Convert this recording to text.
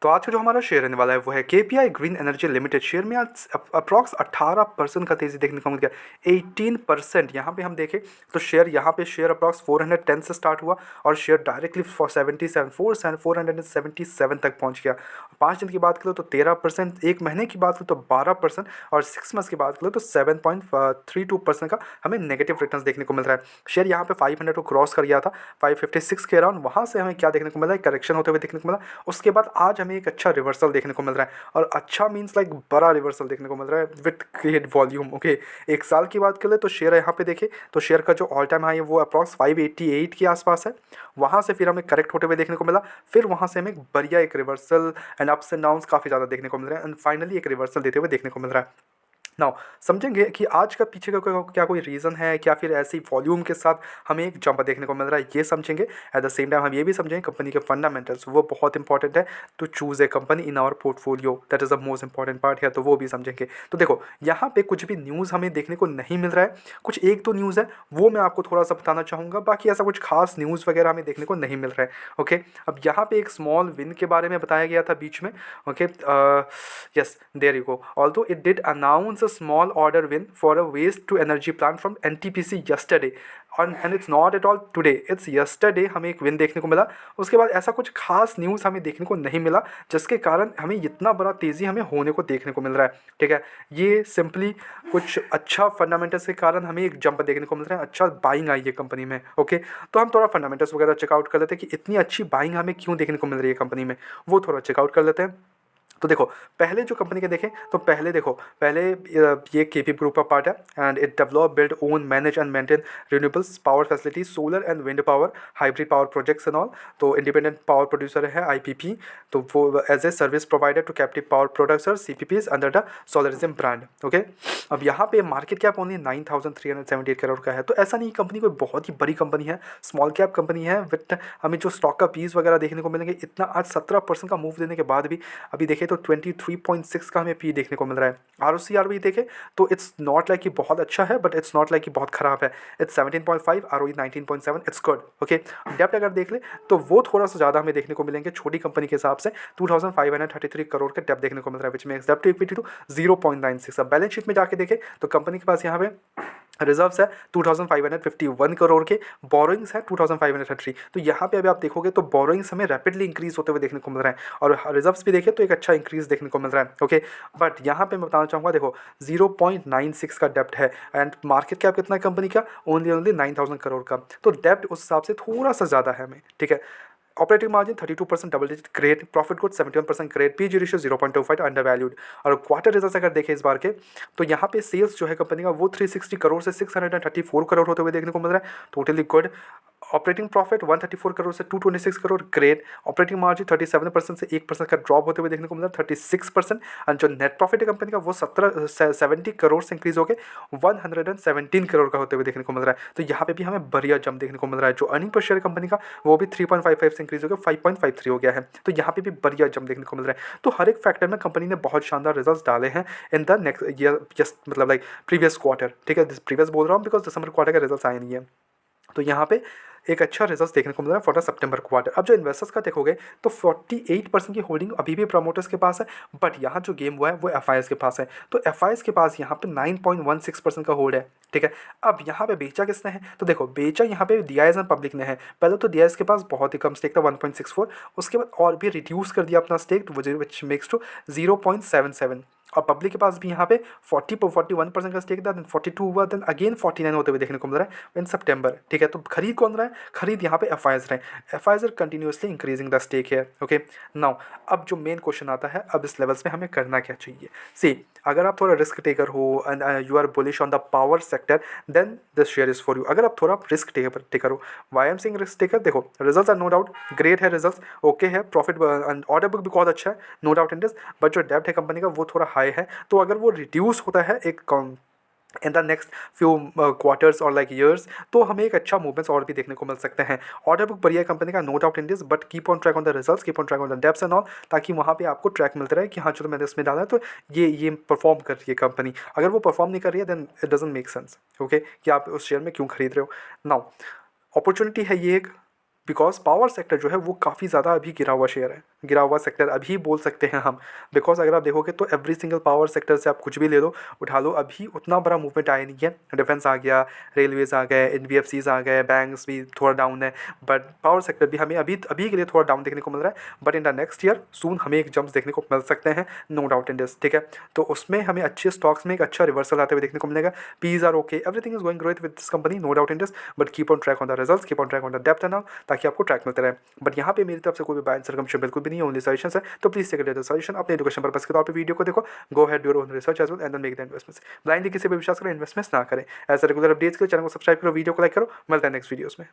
तो आज का जो हमारा शेयर रहने वाला है वो है KPI green energy limited. Share में आज अप्रॉक्स 18% का तेजी देखने को मिल गया, 18%। यहाँ पे हम देखें तो शेयर अप्रॉक्स 410 से स्टार्ट हुआ और शेयर डायरेक्टली 477 तक पहुँच गया। 5 दिन की बात करें तो 13%, एक महीने की बात करें तो 12% और 6 मंथ्स की बात करें तो 7.32% का हमें नेगेटिव रिटर्न देखने को मिल रहा है। शेयर यहाँ पे 500 को क्रॉस कर गया था, 556 के अराउंड। वहाँ से हमें क्या देखने को मिल रहा है, करेक्शन होते हुए देखने को मिला। उसके बाद आज हमें एक अच्छा रिवर्सल देखने को मिल रहा है, और अच्छा मीन्स लाइक बड़ा रिवर्सल देखने को मिल रहा है विथ ग्रेट वॉल्यूम। ओके, एक साल की बात करें तो शेयर यहाँ पे देखें तो शेयर का जो ऑल टाइम हाई है वो अप्रॉक्स 588 के आसपास है। वहाँ से फिर हमें करेक्ट होते हुए देखने को मिला, फिर वहाँ से हमें बढ़िया एक reversal and ups and downs काफ़ी ज़्यादा देखने को मिल रहा है, एंड फाइनली एक रिवर्सल देते हुए देखने को मिल रहा है। नाउ समझेंगे कि आज का पीछे का क्या कोई रीज़न है, क्या फिर ऐसी वॉल्यूम के साथ हमें एक जंप देखने को मिल रहा है, ये समझेंगे। एट द सेम टाइम हम ये भी समझेंगे कंपनी के फंडामेंटल्स, वो बहुत इंपॉर्टेंट है to choose a company in our portfolio, that is the most important part है, तो वो भी समझेंगे। तो देखो यहाँ पे कुछ भी न्यूज़ हमें देखने को नहीं मिल रहा है, कुछ एक दो न्यूज़ है वो मैं आपको थोड़ा सा बताना चाहूँगा, बाकी ऐसा कुछ खास न्यूज़ वगैरह हमें देखने को नहीं मिल रहा है। ओके, अब यहाँ पे एक स्मॉल विन के बारे में बताया गया था बीच में। Okay, yes, there you go. Although it did announce a small order win for a waste to energy plant from NTPC yesterday, and it's not at all today, it's yesterday हमें एक win देखने को मिला। उसके बाद ऐसा कुछ खास न्यूज़ हमें देखने को नहीं मिला जिसके कारण हमें इतना बड़ा तेज़ी हमें होने को देखने को मिल रहा है। ठीक है, ये सिंपली कुछ अच्छा फंडामेंटल्स के कारण हमें एक जंप देखने को मिल रहा है, अच्छा बाइंग आई है कंपनी में। ओके, तो हम थोड़ा फंडामेंटल्स वगैरह चेकआउट कर लेते हैं कि इतनी अच्छी बाइंग हमें क्यों देखने को मिल रही है कंपनी में, वो थोड़ा चेकआउट कर लेते हैं। तो देखो पहले जो कंपनी के देखें तो पहले ये केपी ग्रुप का पार्ट है, and it develop build own manage and maintain renewables power facilities, solar and wind power, hybrid power projects and all. तो इंडिपेंडेंट पावर प्रोड्यूसर है आईपीपी, तो वो as a service provider to captive power products CPPs under the Solarism brand. Okay, अब यहाँ पे market cap only 9378 crore का है, तो ऐसा नहीं कंपनी कोई बहुत ही बड़ी कंपनी है, स्मॉल कैप कंपनी है। विथ हमें जो स्टॉक का पीस वगैरह देखने को मिलेंगे, इतना आज 17% का मूव देने के बाद भी अभी देखें तो 23.6 का हमें पी देखने को मिल रहा है। आर भी देखें तो इट्स नॉट लाइक कि बहुत अच्छा है, बट इट्स नॉट लाइक कि बहुत खराब है। It's 17.5, ROE 19.7, it's good. Okay, डेप्ट अगर देख ले तो वो थोड़ा सा ज़्यादा हमें देखने को मिलेंगे छोटी कंपनी के हिसाब से, 2533 करोड़ के डेप्ट देखने को मिल रहा है, विच मेक्स डेप्ट टू इक्विटी टू 0.96। अब बैलेंस शीट में जाके देखें तो कंपनी के पास यहाँ पे रिजर्व्स है 2551 करोड़ के, बोरोइंग्स है 2533। तो यहाँ पे अभी आप देखोगे तो बोरोइंग्स हमें रैपिडली इंक्रीज होते हुए देखने को मिल रहा है, और रिजर्व्स भी देखें तो एक अच्छा इंक्रीज देखने को मिल रहा है। ओके, बट यहाँ पे मैं बताना चाहूँगा, देखो 0.96 का डेप्ट है, एंड मार्केट कैप कितना है कंपनी का, ओनली 9000 करोड़ का, तो डेप्ट उस हिसाब से थोड़ा सा ज़्यादा है हमें। ठीक है, operating margin 32%, double digit, great. Profit growth 71%, great. PG ratio 0.25, under valued. और क्वार्टर रिजल्ट अगर देखें इस बार के तो यहाँ पे सेल्स जो है कंपनी का वो 360 करोड़ से 634 करोड़ होते हुए देखने को मिल रहा है, totally good. Operating profit 134 crore से 226 करोड़, ग्रेट। ऑपरेटिंग मार्जिन 37% से 1% का ड्रॉप होते हुए देखने को मिल रहा है, 36%। और जो नेट प्रॉफिट है कंपनी का वो 70 करोड़ से इंक्रीज होकर 117 करोड़ का होते हुए देखने को मिल रहा है। तो यहाँ पे भी हमें बढ़िया जंप देखने को मिल रहा है। जो अर्निंग पर शेयर कंपनी का वो भी 3.55 से इंक्रीज होकर 5.53 हो गया है, तो यहाँ पे भी बढ़िया जंप देखने को मिल रहा है। तो हर एक फैक्टर में कंपनी ने बहुत शानदार रिजल्ट्स डाले हैं इन द नेक्स्ट ईयर, जस्ट मतलब लाइक प्रीवियस क्वार्टर। ठीक है, प्रीवियस बोल रहा हूँ बिकॉज दिसंबर क्वार्टर का रिजल्ट आए नहीं है, तो यहाँ पे एक अच्छा रिजल्ट देखने को मिल रहा है फॉर द सितंबर क्वार्टर। अब जो इन्वेस्टर्स का देखोगे तो 48% की होल्डिंग अभी भी प्रमोटर्स के पास है, बट यहाँ जो गेम हुआ है वो एफ के पास है। तो एफ के पास यहाँ पे 9.16% का होल्ड है। ठीक है, अब यहाँ पे बेचा किसने है, तो देखो बेचा यहाँ पे डीआईएस एंड पब्लिक ने है। पहले तो डीआईएस के पास बहुत ही कम स्टेक था 1.64, उसके बाद और भी रिड्यूस कर दिया अपना स्टेक, विच मेक्स टू 0.77। और पब्लिक के पास भी यहाँ पे 41% का स्टेक था, देन 42 हुआ, देन अगेन 49 होते हुए देखने को मिल रहा है इन सितंबर। ठीक है, तो खरीद कौन रहा है, खरीद यहाँ पे एफ रहे, F are continuously increasing the stake है। ओके, नाउ अब जो मेन क्वेश्चन आता है, अब इस लेवल्स पे हमें करना क्या चाहिए। सी, अगर आप थोड़ा रिस्क टेकर हो and you are bullish on the power sector, then this share is for you. अगर आप थोड़ा रिस्क टेकर हो, why am saying risk taker, देखो result are no doubt great है, रिजल्ट ओके है, प्रॉफिट ऑर्डर बुक भी बहुत अच्छा है, no doubt in this, but जो डेप्ट है कंपनी का वो थोड़ा हाई है। तो अगर वो रिड्यूस होता है एक इन द नेक्स्ट फ्यू क्वार्टर्स और लाइक ईयर्स, तो हमें एक अच्छा मूवमेंट्स और भी देखने को मिल सकते हैं। ऑर्डर बुक बढ़िया कंपनी का, no doubt in this, but keep on track on the results, keep on track on the debts and all, ताकि वहाँ पे आपको ट्रैक मिलता रहे कि हाँ चलो मैंने इसमें डाला है तो ये परफॉर्म कर रही है कंपनी। अगर वो परफॉर्म नहीं कर रही है then it doesn't make sense. Okay, कि आप उस शेयर में क्यों खरीद रहे हो। नाउ अपॉर्चुनिटी है ये एक, बिकॉज पावर सेक्टर जो है वो काफ़ी ज़्यादा अभी गिरा हुआ शेयर है, गिरा हुआ सेक्टर अभी बोल सकते हैं हम। बिकॉज अगर आप देखोगे तो एवरी सिंगल पावर सेक्टर से आप कुछ भी ले लो, उठा लो, अभी उतना बड़ा मूवमेंट आया नहीं है। डिफेंस आ गया, रेलवेज आ गए, NBFCs आ गए, बैंक्स भी थोड़ा डाउन है, बट पावर सेक्टर भी हमें अभी अभी के लिए थोड़ा डाउन देखने को मिल रहा है। But in the next year soon हमें एक जंप्स देखने को मिल सकते हैं, नो डाउट इन दिस, ठीक है। तो उसमें हमें अच्छे स्टॉक्स में एक अच्छा रिवर्सल आते हुए देखने को मिलेगा। PEs are okay, everything is going growth with this company, no doubt in this, but keep on track on the results, keep on track on the depth and all, ताकि आपको ट्रैक मिलते रहे। But यहाँ पे मेरी तरफ से कोई भी बाय एंड सेल कमीशन बिल्कुल भी नहीं है, ओनली सजेशन है। तो please take it as a suggestion, अपने एजुकेशन पर्पस के तौर पे वीडियो को देखो, go ahead your own research as well and then make the investments. Blindly किसी पे विश्वास करें, इन्वेस्टमेंट्स ना करें। ऐसे रेगुलर अपडेट्स के लिए चैनल को सब्सक्राइब करो, वीडियो को लाइक करो। मिलते हैं नेक्स्ट वीडियोस में।